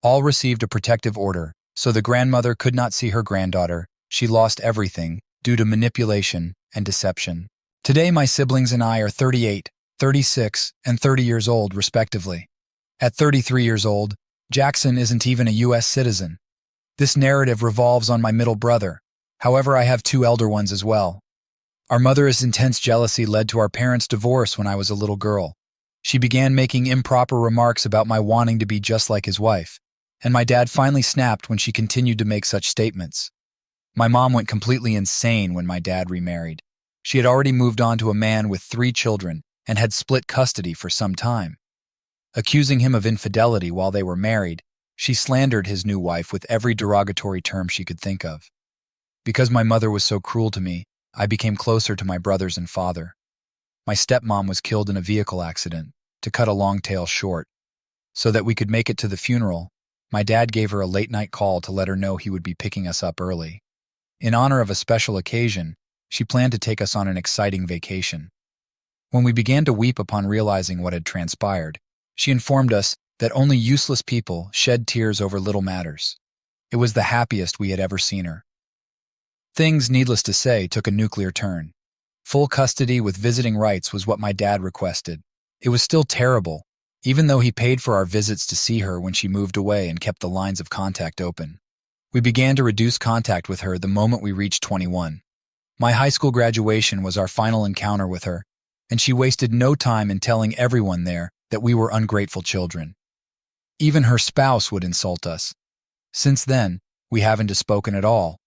All received a protective order, so the grandmother could not see her granddaughter. She lost everything due to manipulation and deception. Today, my siblings and I are 38, 36, and 30 years old, respectively. At 33 years old, Jackson isn't even a U.S. citizen. This narrative revolves on my middle brother. However, I have two elder ones as well. Our mother's intense jealousy led to our parents' divorce when I was a little girl. She began making improper remarks about my wanting to be just like his wife, and my dad finally snapped when she continued to make such statements. My mom went completely insane when my dad remarried. She had already moved on to a man with 3 children and had split custody for some time. Accusing him of infidelity while they were married, she slandered his new wife with every derogatory term she could think of. Because my mother was so cruel to me, I became closer to my brothers and father. My stepmom was killed in a vehicle accident, to cut a long tale short. So that we could make it to the funeral, my dad gave her a late-night call to let her know he would be picking us up early. In honor of a special occasion, she planned to take us on an exciting vacation. When we began to weep upon realizing what had transpired, she informed us that only useless people shed tears over little matters. It was the happiest we had ever seen her. Things, needless to say, took a nuclear turn. Full custody with visiting rights was what my dad requested. It was still terrible, even though he paid for our visits to see her when she moved away and kept the lines of contact open. We began to reduce contact with her the moment we reached 21. My high school graduation was our final encounter with her, and she wasted no time in telling everyone there that we were ungrateful children. Even her spouse would insult us. Since then, we haven't spoken at all.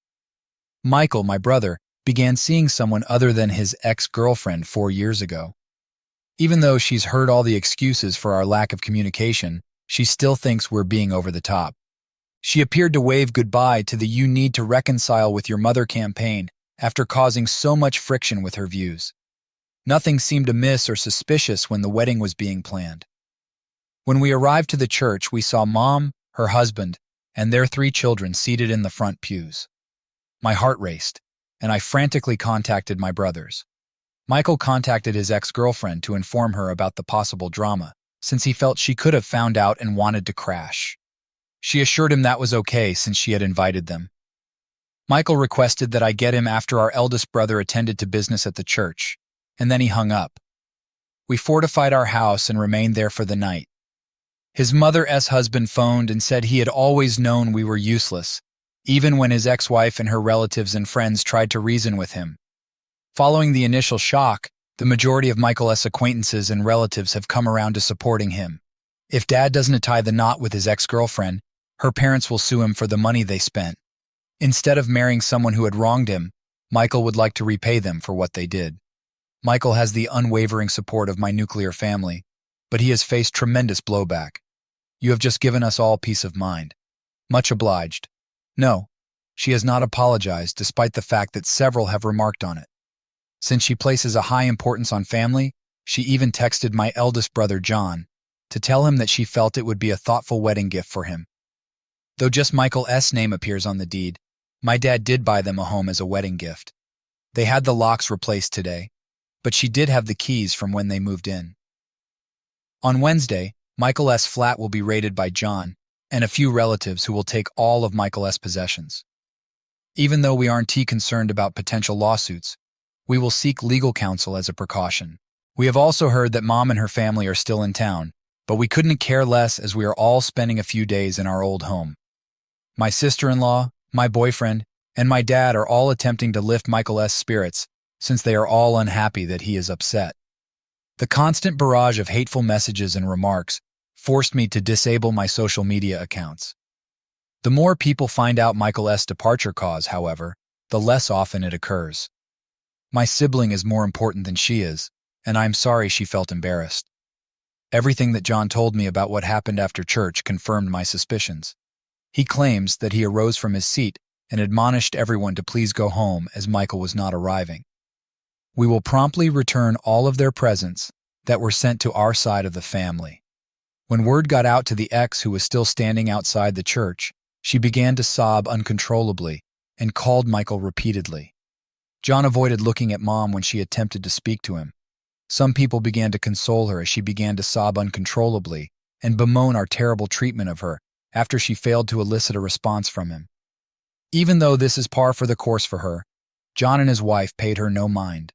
Michael, my brother, began seeing someone other than his ex-girlfriend 4 years ago. Even though she's heard all the excuses for our lack of communication, she still thinks we're being over the top. She appeared to wave goodbye to the "you need to reconcile with your mother" campaign after causing so much friction with her views. Nothing seemed amiss or suspicious when the wedding was being planned. When we arrived to the church, we saw Mom, her husband, and their 3 children seated in the front pews. My heart raced, and I frantically contacted my brothers. Michael contacted his ex-girlfriend to inform her about the possible drama, since he felt she could have found out and wanted to crash. She assured him that was okay since she had invited them. Michael requested that I get him after our eldest brother attended to business at the church, and then he hung up. We fortified our house and remained there for the night. His mother's husband phoned and said he had always known we were useless, even when his ex-wife and her relatives and friends tried to reason with him. Following the initial shock, the majority of Michael's acquaintances and relatives have come around to supporting him. If Dad doesn't tie the knot with his ex-girlfriend, her parents will sue him for the money they spent. Instead of marrying someone who had wronged him, Michael would like to repay them for what they did. Michael has the unwavering support of my nuclear family, but he has faced tremendous blowback. You have just given us all peace of mind. Much obliged. No, she has not apologized despite the fact that several have remarked on it. Since she places a high importance on family, she even texted my eldest brother John to tell him that she felt it would be a thoughtful wedding gift for him. Though just Michael's name appears on the deed, my dad did buy them a home as a wedding gift. They had the locks replaced today, but she did have the keys from when they moved in. On Wednesday, Michael's flat will be raided by John and a few relatives who will take all of Michael's possessions. Even though we aren't too concerned about potential lawsuits, we will seek legal counsel as a precaution. We have also heard that Mom and her family are still in town, but we couldn't care less as we are all spending a few days in our old home. My sister-in-law, my boyfriend, and my dad are all attempting to lift Michael's spirits since they are all unhappy that he is upset. The constant barrage of hateful messages and remarks forced me to disable my social media accounts. The more people find out Michael's departure cause, however, the less often it occurs. My sibling is more important than she is, and I'm sorry she felt embarrassed. Everything that John told me about what happened after church confirmed my suspicions. He claims that he arose from his seat and admonished everyone to please go home as Michael was not arriving. We will promptly return all of their presents that were sent to our side of the family. When word got out to the ex who was still standing outside the church, she began to sob uncontrollably and called Michael repeatedly. John avoided looking at Mom when she attempted to speak to him. Some people began to console her as she began to sob uncontrollably and bemoan our terrible treatment of her after she failed to elicit a response from him. Even though this is par for the course for her, John and his wife paid her no mind.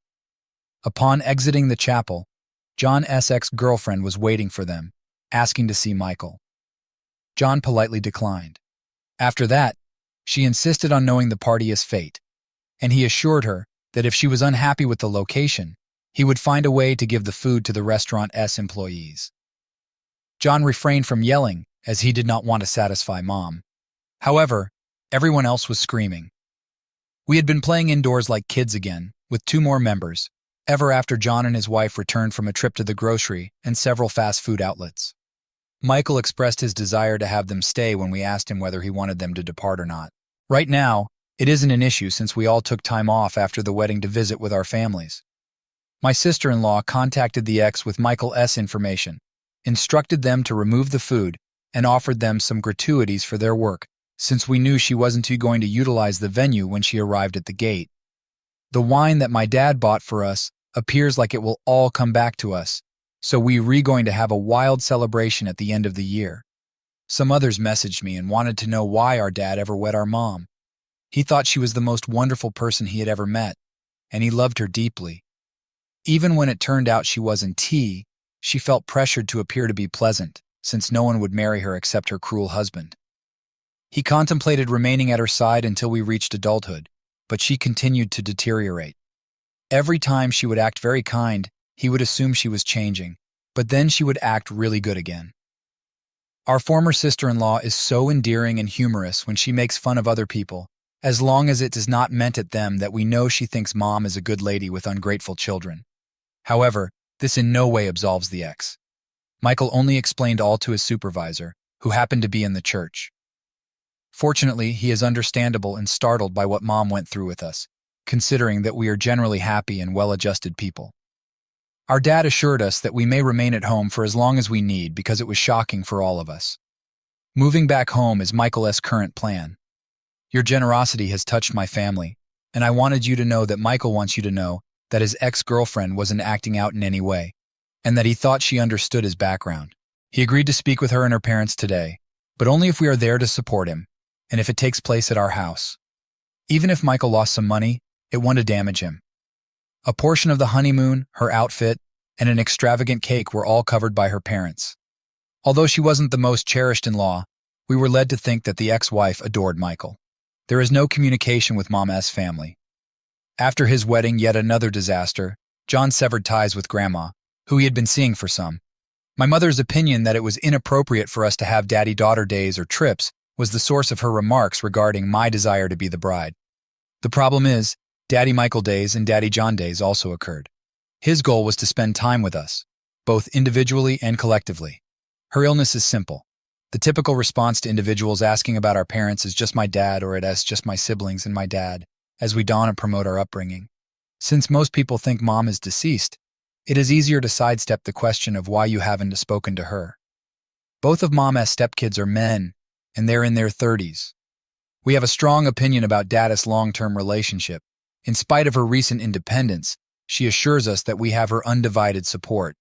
Upon exiting the chapel, John's ex-girlfriend was waiting for them, asking to see Michael. John politely declined. After that, she insisted on knowing the party's fate, and he assured her that if she was unhappy with the location, he would find a way to give the food to the restaurant's employees. John refrained from yelling, as he did not want to satisfy Mom. However, everyone else was screaming. We had been playing indoors like kids again, with 2 more members, ever after John and his wife returned from a trip to the grocery and several fast food outlets. Michael expressed his desire to have them stay when we asked him whether he wanted them to depart or not. Right now, it isn't an issue since we all took time off after the wedding to visit with our families. My sister-in-law contacted the ex with Michael's information, instructed them to remove the food, and offered them some gratuities for their work, since we knew she wasn't going to utilize the venue when she arrived at the gate. The wine that my dad bought for us appears like it will all come back to us, so we're going to have a wild celebration at the end of the year. Some others messaged me and wanted to know why our dad ever wed our mom. He thought she was the most wonderful person he had ever met, and he loved her deeply. Even when it turned out she wasn't tea, she felt pressured to appear to be pleasant, since no one would marry her except her cruel husband. He contemplated remaining at her side until we reached adulthood, but she continued to deteriorate. Every time she would act very kind, he would assume she was changing, but then she would act really good again. Our former sister-in-law is so endearing and humorous when she makes fun of other people, as long as it is not meant at them, that we know she thinks Mom is a good lady with ungrateful children. However, this in no way absolves the ex. Michael only explained all to his supervisor, who happened to be in the church. Fortunately, he is understandable and startled by what Mom went through with us, considering that we are generally happy and well-adjusted people. Our dad assured us that we may remain at home for as long as we need because it was shocking for all of us. Moving back home is Michael's current plan. Your generosity has touched my family, and I wanted you to know that Michael wants you to know that his ex-girlfriend wasn't acting out in any way, and that he thought she understood his background. He agreed to speak with her and her parents today, but only if we are there to support him, and if it takes place at our house. Even if Michael lost some money, it won't damage him. A portion of the honeymoon, her outfit, and an extravagant cake were all covered by her parents. Although she wasn't the most cherished in-law, we were led to think that the ex-wife adored Michael. There is no communication with Mom's family. After his wedding, yet another disaster, John severed ties with Grandma, who he had been seeing for some. My mother's opinion that it was inappropriate for us to have daddy-daughter days or trips was the source of her remarks regarding my desire to be the bride. The problem is, Daddy Michael days and Daddy John days also occurred. His goal was to spend time with us, both individually and collectively. Her illness is simple. The typical response to individuals asking about our parents is just my dad, or it's just my siblings and my dad, as we don and promote our upbringing. Since most people think Mom is deceased, it is easier to sidestep the question of why you haven't spoken to her. Both of Mom's stepkids are men, and they're in their 30s. We have a strong opinion about Dad's long-term relationship. In spite of her recent independence, she assures us that we have her undivided support.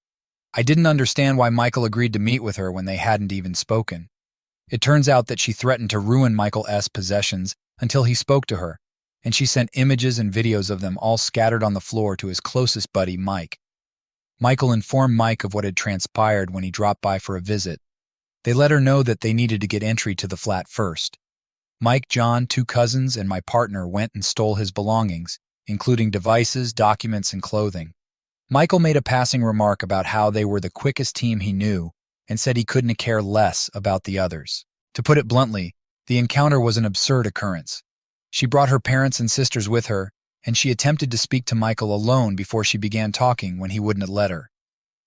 I didn't understand why Michael agreed to meet with her when they hadn't even spoken. It turns out that she threatened to ruin Michael's possessions until he spoke to her, and she sent images and videos of them all scattered on the floor to his closest buddy, Mike. Michael informed Mike of what had transpired when he dropped by for a visit. They let her know that they needed to get entry to the flat first. Mike, John, 2 cousins, and my partner went and stole his belongings, including devices, documents, and clothing. Michael made a passing remark about how they were the quickest team he knew and said he couldn't care less about the others. To put it bluntly, the encounter was an absurd occurrence. She brought her parents and sisters with her, and she attempted to speak to Michael alone before she began talking when he wouldn't let her.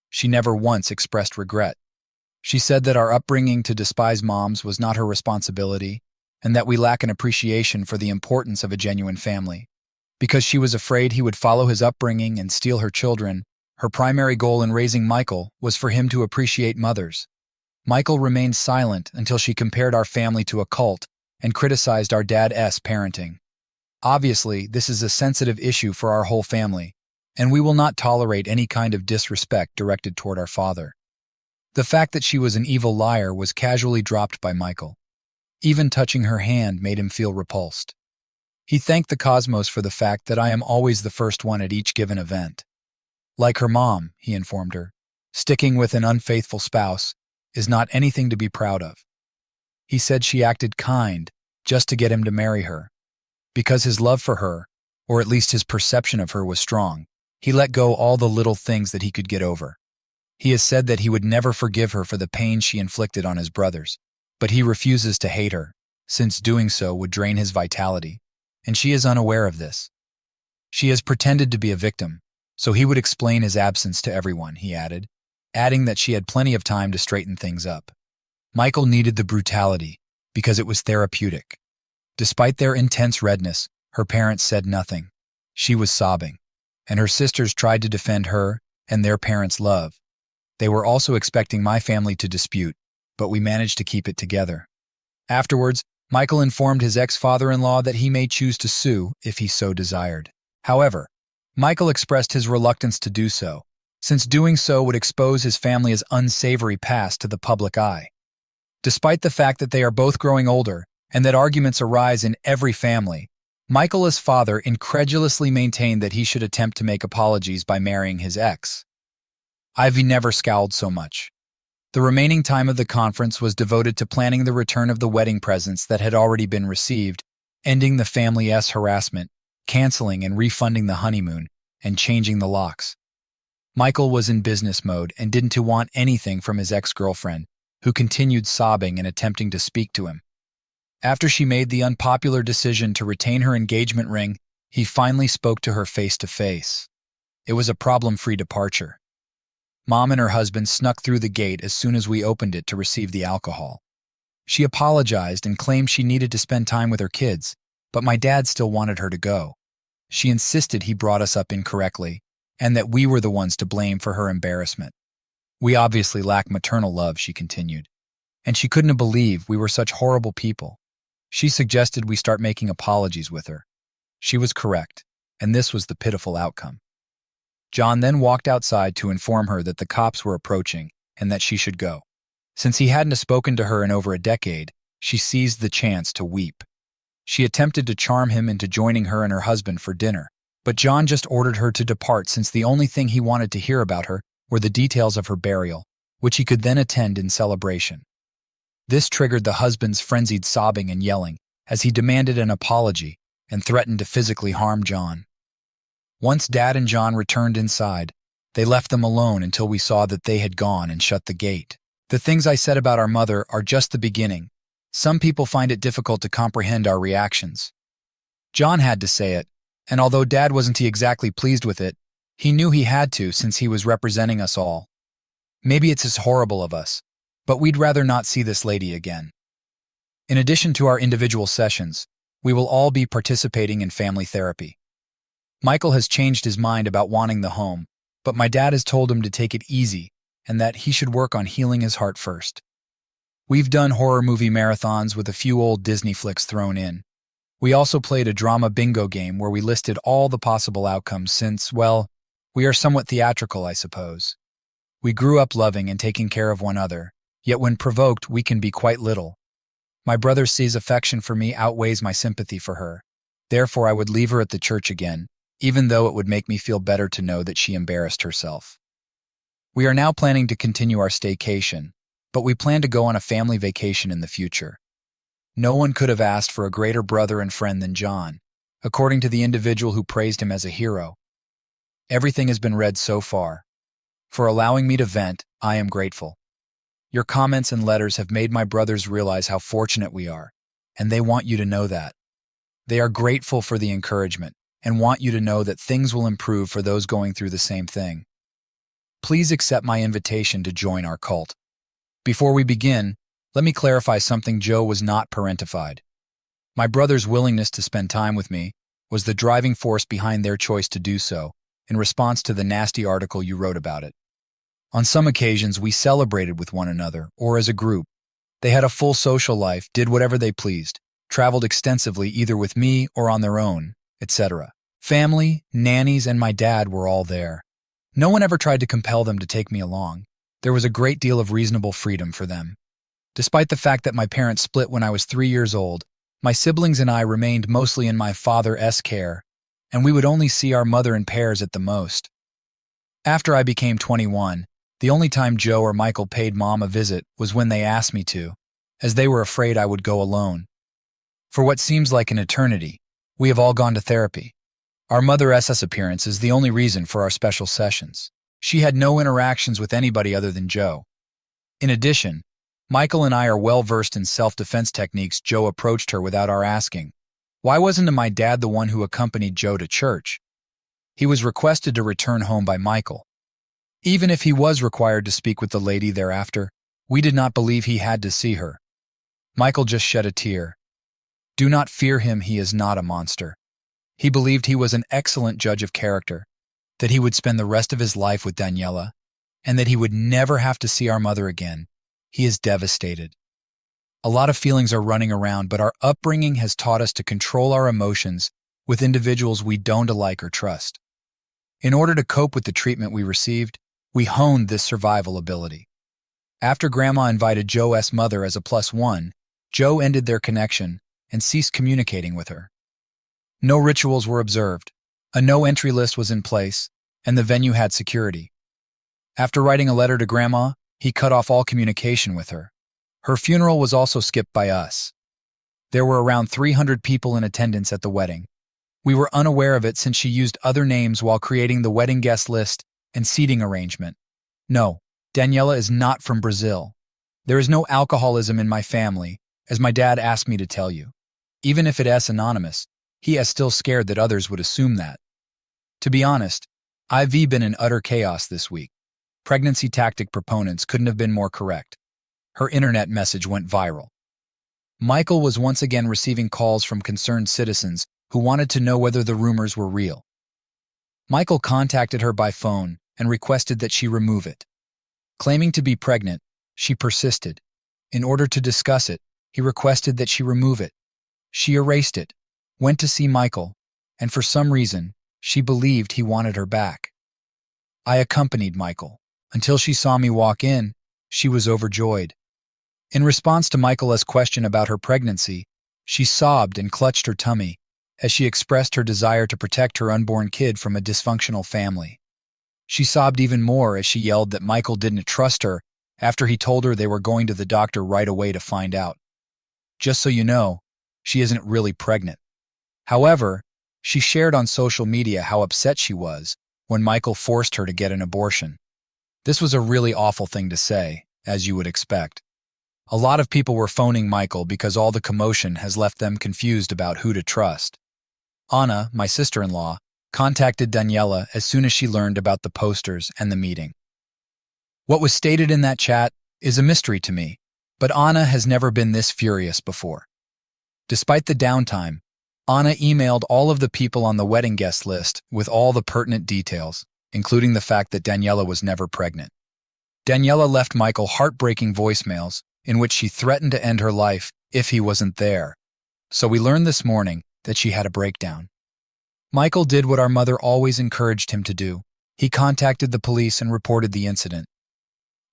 She never once expressed regret. She said that our upbringing to despise moms was not her responsibility, and that we lack an appreciation for the importance of a genuine family. Because she was afraid he would follow his upbringing and steal her children, her primary goal in raising Michael was for him to appreciate mothers. Michael remained silent until she compared our family to a cult and criticized our dad's parenting. Obviously, this is a sensitive issue for our whole family, and we will not tolerate any kind of disrespect directed toward our father. The fact that she was an evil liar was casually dropped by Michael. Even touching her hand made him feel repulsed. He thanked the cosmos for the fact that I am always the first one at each given event. Like her mom, he informed her, sticking with an unfaithful spouse is not anything to be proud of. He said she acted kind just to get him to marry her. Because his love for her, or at least his perception of her, was strong, he let go all the little things that he could get over. He has said that he would never forgive her for the pain she inflicted on his brothers, but he refuses to hate her, since doing so would drain his vitality, and she is unaware of this. She has pretended to be a victim, so he would explain his absence to everyone, he added, adding that she had plenty of time to straighten things up. Michael needed the brutality because it was therapeutic. Despite their intense redness, her parents said nothing. She was sobbing, and her sisters tried to defend her and their parents' love. They were also expecting my family to dispute, but we managed to keep it together. Afterwards, Michael informed his ex-father-in-law that he may choose to sue if he so desired. However, Michael expressed his reluctance to do so, since doing so would expose his family's unsavory past to the public eye. Despite the fact that they are both growing older and that arguments arise in every family, Michael as father incredulously maintained that he should attempt to make apologies by marrying his ex. Ivy never scowled so much. The remaining time of the conference was devoted to planning the return of the wedding presents that had already been received, ending the family's harassment, canceling and refunding the honeymoon, and changing the locks. Michael was in business mode and didn't want anything from his ex-girlfriend, who continued sobbing and attempting to speak to him. After she made the unpopular decision to retain her engagement ring, he finally spoke to her face to face. It was a problem-free departure. Mom and her husband snuck through the gate as soon as we opened it to receive the alcohol. She apologized and claimed she needed to spend time with her kids, but my dad still wanted her to go. She insisted he brought us up incorrectly, and that we were the ones to blame for her embarrassment. We obviously lack maternal love, she continued, and she couldn't believe we were such horrible people. She suggested we start making apologies with her. She was correct, and this was the pitiful outcome. John then walked outside to inform her that the cops were approaching and that she should go. Since he hadn't spoken to her in over a decade, she seized the chance to weep. She attempted to charm him into joining her and her husband for dinner, but John just ordered her to depart since the only thing he wanted to hear about her were the details of her burial, which he could then attend in celebration. This triggered the husband's frenzied sobbing and yelling as he demanded an apology and threatened to physically harm John. Once Dad and John returned inside, they left them alone until we saw that they had gone and shut the gate. The things I said about our mother are just the beginning. Some people find it difficult to comprehend our reactions. John had to say it, and although Dad wasn't exactly pleased with it, he knew he had to since he was representing us all. Maybe it's as horrible of us, but we'd rather not see this lady again. In addition to our individual sessions, we will all be participating in family therapy. Michael has changed his mind about wanting the home, but my dad has told him to take it easy and that he should work on healing his heart first. We've done horror movie marathons with a few old Disney flicks thrown in. We also played a drama bingo game where we listed all the possible outcomes since, well, we are somewhat theatrical, I suppose. We grew up loving and taking care of one another, yet when provoked, we can be quite little. My brother sees affection for me outweighs my sympathy for her. Therefore, I would leave her at the church again, even though it would make me feel better to know that she embarrassed herself. We are now planning to continue our staycation, but we plan to go on a family vacation in the future. No one could have asked for a greater brother and friend than John, according to the individual who praised him as a hero. Everything has been read so far. For allowing me to vent, I am grateful. Your comments and letters have made my brothers realize how fortunate we are, and they want you to know that. They are grateful for the encouragement and want you to know that things will improve for those going through the same thing. Please accept my invitation to join our cult. Before we begin, let me clarify something. Joe was not parentified. My brother's willingness to spend time with me was the driving force behind their choice to do so, in response to the nasty article you wrote about it. On some occasions, we celebrated with one another, or as a group. They had a full social life, did whatever they pleased, traveled extensively either with me or on their own, etc. Family, nannies, and my dad were all there. No one ever tried to compel them to take me along. There was a great deal of reasonable freedom for them. Despite the fact that my parents split when I was 3 years old, my siblings and I remained mostly in my father's care, and we would only see our mother in pairs at the most. After I became 21, the only time Joe or Michael paid Mom a visit was when they asked me to, as they were afraid I would go alone. For what seems like an eternity, we have all gone to therapy. Our mother's appearance is the only reason for our special sessions. She had no interactions with anybody other than Joe. In addition, Michael and I are well versed in self-defense techniques. Joe approached her without our asking. Why wasn't my dad the one who accompanied Joe to church? He was requested to return home by Michael. Even if he was required to speak with the lady thereafter, we did not believe he had to see her. Michael just shed a tear. Do not fear him, he is not a monster. He believed he was an excellent judge of character, that he would spend the rest of his life with Daniela, and that he would never have to see our mother again. He is devastated. A lot of feelings are running around, but our upbringing has taught us to control our emotions with individuals we don't like or trust. In order to cope with the treatment we received, we honed this survival ability. After Grandma invited Joe's mother as a +1, Joe ended their connection and ceased communicating with her. No rituals were observed, a no-entry list was in place, and the venue had security. After writing a letter to Grandma, he cut off all communication with her. Her funeral was also skipped by us. There were around 300 people in attendance at the wedding. We were unaware of it since she used other names while creating the wedding guest list and seating arrangement. No, Daniela is not from Brazil. There is no alcoholism in my family, as my dad asked me to tell you. Even if it is anonymous, he is still scared that others would assume that. To be honest, I've been in utter chaos this week. Pregnancy tactic proponents couldn't have been more correct. Her internet message went viral. Michael was once again receiving calls from concerned citizens who wanted to know whether the rumors were real. Michael contacted her by phone and requested that she remove it. Claiming to be pregnant, she persisted. In order to discuss it, he requested that she remove it. She erased it, went to see Michael, and for some reason, she believed he wanted her back. I accompanied Michael. Until she saw me walk in, she was overjoyed. In response to Michael's question about her pregnancy, she sobbed and clutched her tummy as she expressed her desire to protect her unborn kid from a dysfunctional family. She sobbed even more as she yelled that Michael didn't trust her after he told her they were going to the doctor right away to find out. Just so you know, she isn't really pregnant. However, she shared on social media how upset she was when Michael forced her to get an abortion. This was a really awful thing to say, as you would expect. A lot of people were phoning Michael because all the commotion has left them confused about who to trust. Anna, my sister-in-law, contacted Daniela as soon as she learned about the posters and the meeting. What was stated in that chat is a mystery to me, but Anna has never been this furious before. Despite the downtime, Anna emailed all of the people on the wedding guest list with all the pertinent details, including the fact that Daniela was never pregnant. Daniela left Michael heartbreaking voicemails in which she threatened to end her life if he wasn't there. So we learned this morning that she had a breakdown. Michael did what our mother always encouraged him to do. He contacted the police and reported the incident.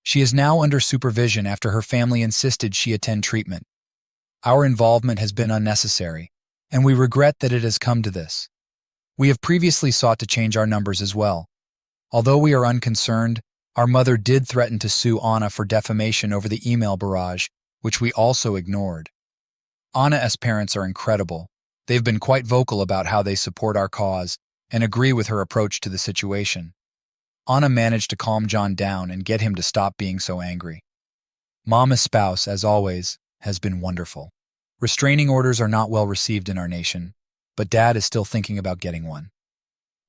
She is now under supervision after her family insisted she attend treatment. Our involvement has been unnecessary, and we regret that it has come to this. We have previously sought to change our numbers as well. Although we are unconcerned, our mother did threaten to sue Anna for defamation over the email barrage, which we also ignored. Anna's parents are incredible. They've been quite vocal about how they support our cause and agree with her approach to the situation. Anna managed to calm John down and get him to stop being so angry. Mama's spouse, as always, has been wonderful. Restraining orders are not well received in our nation, but Dad is still thinking about getting one.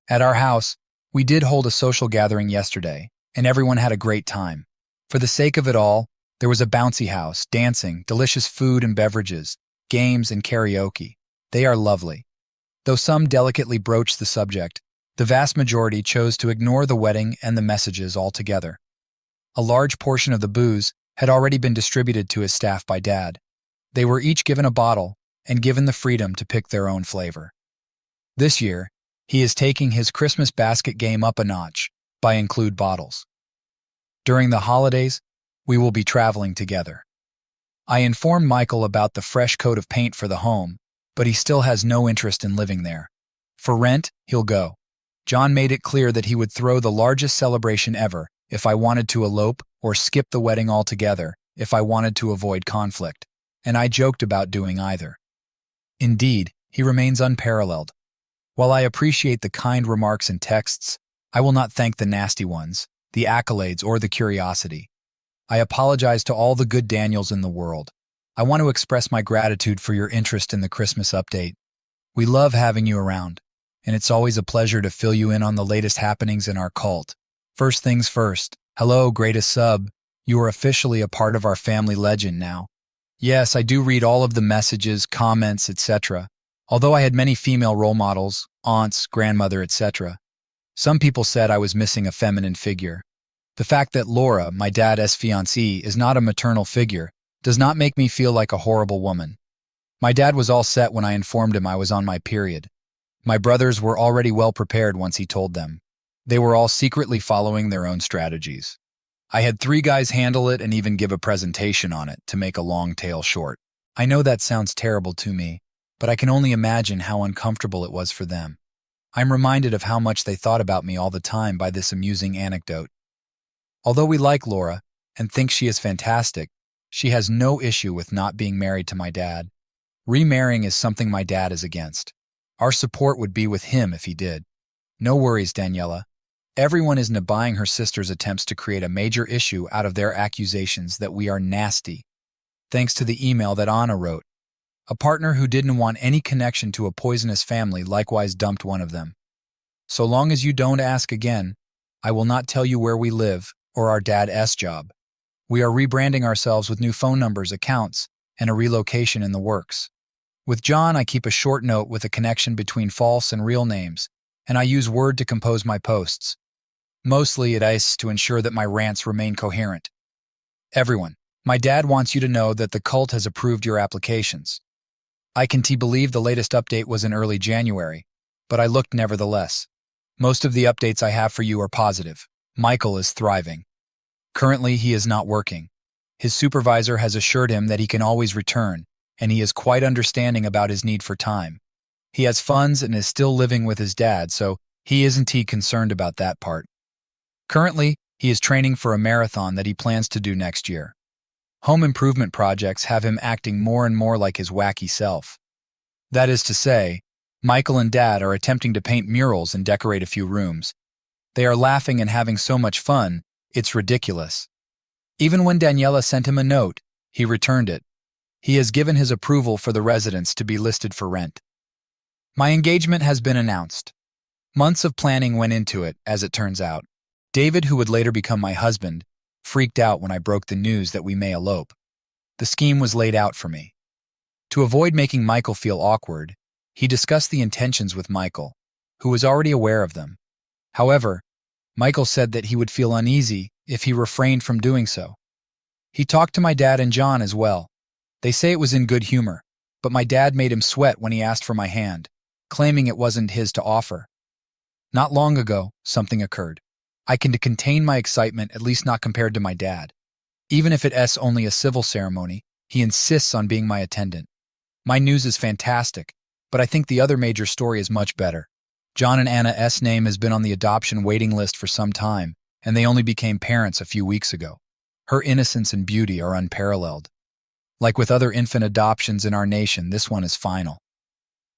At our house, we did hold a social gathering yesterday, and everyone had a great time. For the sake of it all, there was a bouncy house, dancing, delicious food and beverages, games and karaoke. They are lovely. Though some delicately broached the subject, the vast majority chose to ignore the wedding and the messages altogether. A large portion of the booze had already been distributed to his staff by Dad. They were each given a bottle and given the freedom to pick their own flavor. This year, he is taking his Christmas basket game up a notch by include bottles. During the holidays, we will be traveling together. I informed Michael about the fresh coat of paint for the home, but he still has no interest in living there. For rent, he'll go. John made it clear that he would throw the largest celebration ever if I wanted to elope or skip the wedding altogether if I wanted to avoid conflict, and I joked about doing either. Indeed, he remains unparalleled. While I appreciate the kind remarks and texts, I will not thank the nasty ones, the accolades, or the curiosity. I apologize to all the good Daniels in the world. I want to express my gratitude for your interest in the Christmas update. We love having you around, and it's always a pleasure to fill you in on the latest happenings in our cult. First things first, hello, greatest sub. You are officially a part of our family legend now. Yes, I do read all of the messages, comments, etc. Although I had many female role models, aunts, grandmother, etc. Some people said I was missing a feminine figure. The fact that Laura, my dad's fiancée, is not a maternal figure does not make me feel like a horrible woman. My dad was all set when I informed him I was on my period. My brothers were already well prepared once he told them. They were all secretly following their own strategies. I had 3 guys handle it and even give a presentation on it, to make a long tale short. I know that sounds terrible to me, but I can only imagine how uncomfortable it was for them. I'm reminded of how much they thought about me all the time by this amusing anecdote. Although we like Laura and think she is fantastic, she has no issue with not being married to my dad. Remarrying is something my dad is against. Our support would be with him if he did. No worries, Daniela. Everyone is buying her sister's attempts to create a major issue out of their accusations that we are nasty. Thanks to the email that Anna wrote. A partner who didn't want any connection to a poisonous family likewise dumped one of them. So long as you don't ask again, I will not tell you where we live or our dad's job. We are rebranding ourselves with new phone numbers, accounts, and a relocation in the works. With John, I keep a short note with a connection between false and real names, and I use Word to compose my posts. Mostly it is to ensure that my rants remain coherent. Everyone, my dad wants you to know that the cult has approved your applications. I can believe the latest update was in early January, but I looked nevertheless. Most of the updates I have for you are positive. Michael is thriving. Currently, he is not working. His supervisor has assured him that he can always return, and he is quite understanding about his need for time. He has funds and is still living with his dad, so he isn't concerned about that part. Currently, he is training for a marathon that he plans to do next year. Home improvement projects have him acting more and more like his wacky self. That is to say, Michael and Dad are attempting to paint murals and decorate a few rooms. They are laughing and having so much fun, it's ridiculous. Even when Daniela sent him a note, he returned it. He has given his approval for the residence to be listed for rent. My engagement has been announced. Months of planning went into it, as it turns out. David, who would later become my husband, freaked out when I broke the news that we may elope. The scheme was laid out for me. To avoid making Michael feel awkward, he discussed the intentions with Michael, who was already aware of them. However, Michael said that he would feel uneasy if he refrained from doing so. He talked to my dad and John as well. They say it was in good humor, but my dad made him sweat when he asked for my hand, claiming it wasn't his to offer. Not long ago, something occurred. I can contain my excitement, at least not compared to my dad. Even if it's only a civil ceremony, he insists on being my attendant. My news is fantastic, but I think the other major story is much better. John and Anna's name has been on the adoption waiting list for some time, and they only became parents a few weeks ago. Her innocence and beauty are unparalleled. Like with other infant adoptions in our nation, this one is final.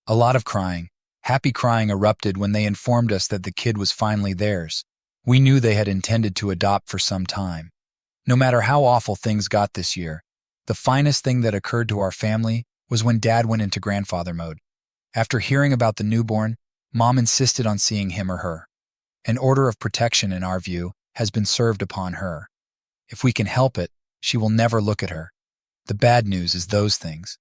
A lot of crying, happy crying erupted when they informed us that the kid was finally theirs. We knew they had intended to adopt for some time. No matter how awful things got this year, the finest thing that occurred to our family was when Dad went into grandfather mode. After hearing about the newborn, Mom insisted on seeing him or her. An order of protection, in our view, has been served upon her. If we can help it, she will never look at her. The bad news is those things.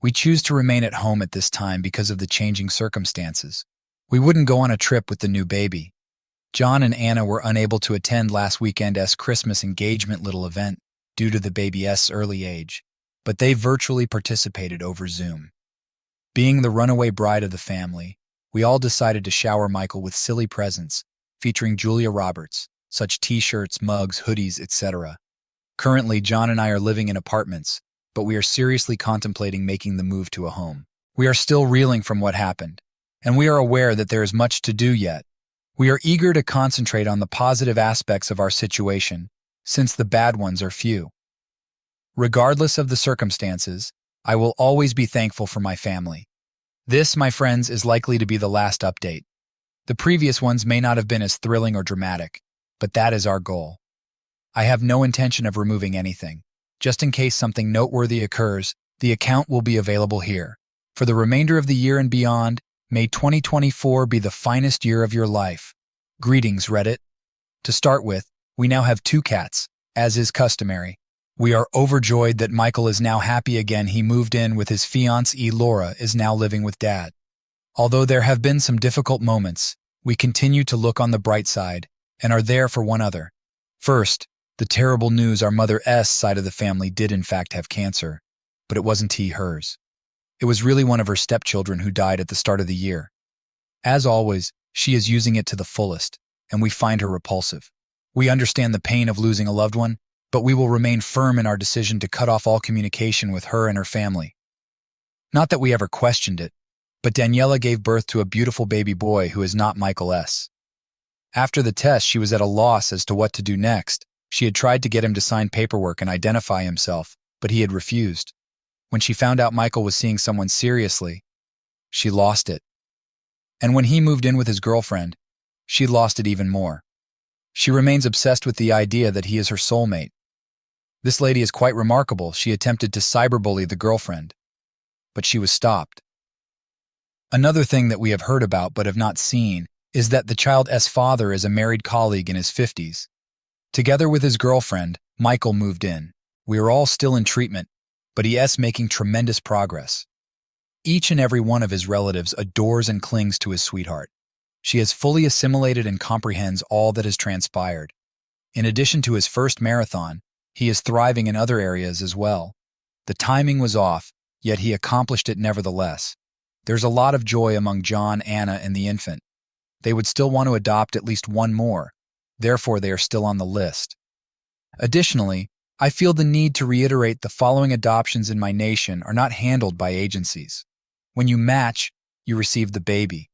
We choose to remain at home at this time because of the changing circumstances. We wouldn't go on a trip with the new baby. John and Anna were unable to attend last weekend's Christmas engagement little event due to the baby's early age, but they virtually participated over Zoom. Being the runaway bride of the family, we all decided to shower Michael with silly presents featuring Julia Roberts, such t-shirts, mugs, hoodies, etc. Currently, John and I are living in apartments, but we are seriously contemplating making the move to a home. We are still reeling from what happened, and we are aware that there is much to do yet. We are eager to concentrate on the positive aspects of our situation, since the bad ones are few. Regardless of the circumstances, I will always be thankful for my family. This, my friends, is likely to be the last update. The previous ones may not have been as thrilling or dramatic, but that is our goal. I have no intention of removing anything. Just in case something noteworthy occurs, the account will be available here. For the remainder of the year and beyond, may 2024 be the finest year of your life. Greetings, Reddit. To start with, we now have 2 cats, as is customary. We are overjoyed that Michael is now happy again. He moved in with his fiancée Laura, is now living with Dad. Although there have been some difficult moments, we continue to look on the bright side and are there for one another. First, the terrible news: our mother S side of the family did in fact have cancer, but it wasn't hers. It was really one of her stepchildren who died at the start of the year. As always, she is using it to the fullest, and we find her repulsive. We understand the pain of losing a loved one, but we will remain firm in our decision to cut off all communication with her and her family. Not that we ever questioned it, but Daniela gave birth to a beautiful baby boy who is not Michael S. After the test, she was at a loss as to what to do next. She had tried to get him to sign paperwork and identify himself, but he had refused. When she found out Michael was seeing someone seriously, she lost it. And when he moved in with his girlfriend, she lost it even more. She remains obsessed with the idea that he is her soulmate. This lady is quite remarkable. She attempted to cyberbully the girlfriend, but she was stopped. Another thing that we have heard about but have not seen is that the child's father is a married colleague in his 50s. Together with his girlfriend, Michael moved in. We are all still in treatment, but he is making tremendous progress. Each and every one of his relatives adores and clings to his sweetheart. She has fully assimilated and comprehends all that has transpired. In addition to his first marathon, he is thriving in other areas as well. The timing was off, yet he accomplished it nevertheless. There's a lot of joy among John, Anna, and the infant. They would still want to adopt at least one more, therefore they are still on the list. Additionally, I feel the need to reiterate the following: adoptions in my nation are not handled by agencies. When you match, you receive the baby.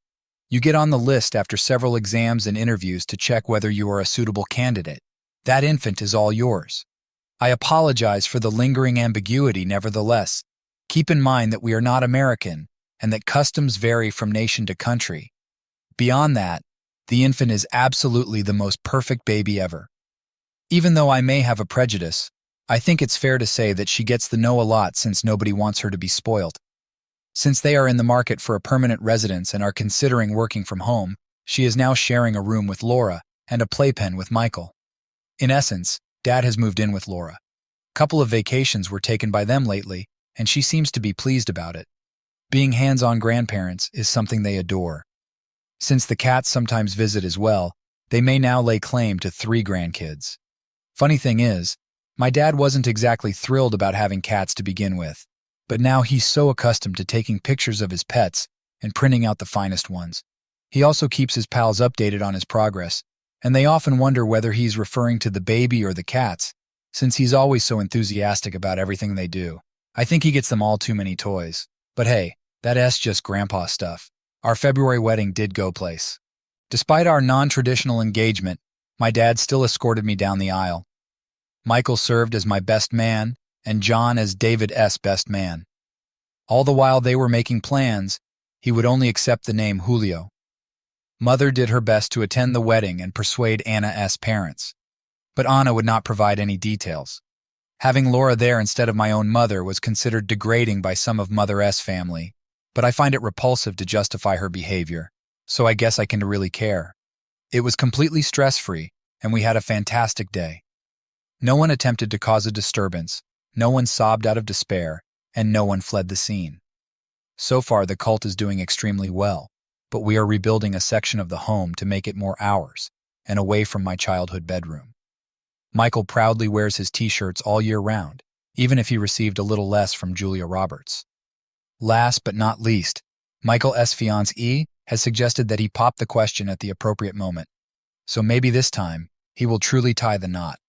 You get on the list after several exams and interviews to check whether you are a suitable candidate. That infant is all yours. I apologize for the lingering ambiguity. Nevertheless, keep in mind that we are not American and that customs vary from nation to country. Beyond that, the infant is absolutely the most perfect baby ever. Even though I may have a prejudice, I think it's fair to say that she gets the know a lot since nobody wants her to be spoiled. Since they are in the market for a permanent residence and are considering working from home, she is now sharing a room with Laura and a playpen with Michael. In essence, Dad has moved in with Laura. A couple of vacations were taken by them lately, and she seems to be pleased about it. Being hands-on grandparents is something they adore. Since the cats sometimes visit as well, they may now lay claim to 3 grandkids. Funny thing is, my dad wasn't exactly thrilled about having cats to begin with, but now he's so accustomed to taking pictures of his pets and printing out the finest ones. He also keeps his pals updated on his progress, and they often wonder whether he's referring to the baby or the cats, since he's always so enthusiastic about everything they do. I think he gets them all too many toys. But hey, that's just grandpa stuff. Our February wedding did go place. Despite our non-traditional engagement, my dad still escorted me down the aisle. Michael served as my best man, and John as David's best man. All the while they were making plans, he would only accept the name Julio. Mother did her best to attend the wedding and persuade Anna's parents, but Anna would not provide any details. Having Laura there instead of my own mother was considered degrading by some of Mother's family, but I find it repulsive to justify her behavior, so I guess I can really care. It was completely stress-free, and we had a fantastic day. No one attempted to cause a disturbance, no one sobbed out of despair, and no one fled the scene. So far, the cult is doing extremely well, but we are rebuilding a section of the home to make it more ours and away from my childhood bedroom. Michael proudly wears his t-shirts all year round, even if he received a little less from Julia Roberts. Last but not least, Michael's fiancée has suggested that he pop the question at the appropriate moment, so maybe this time he will truly tie the knot.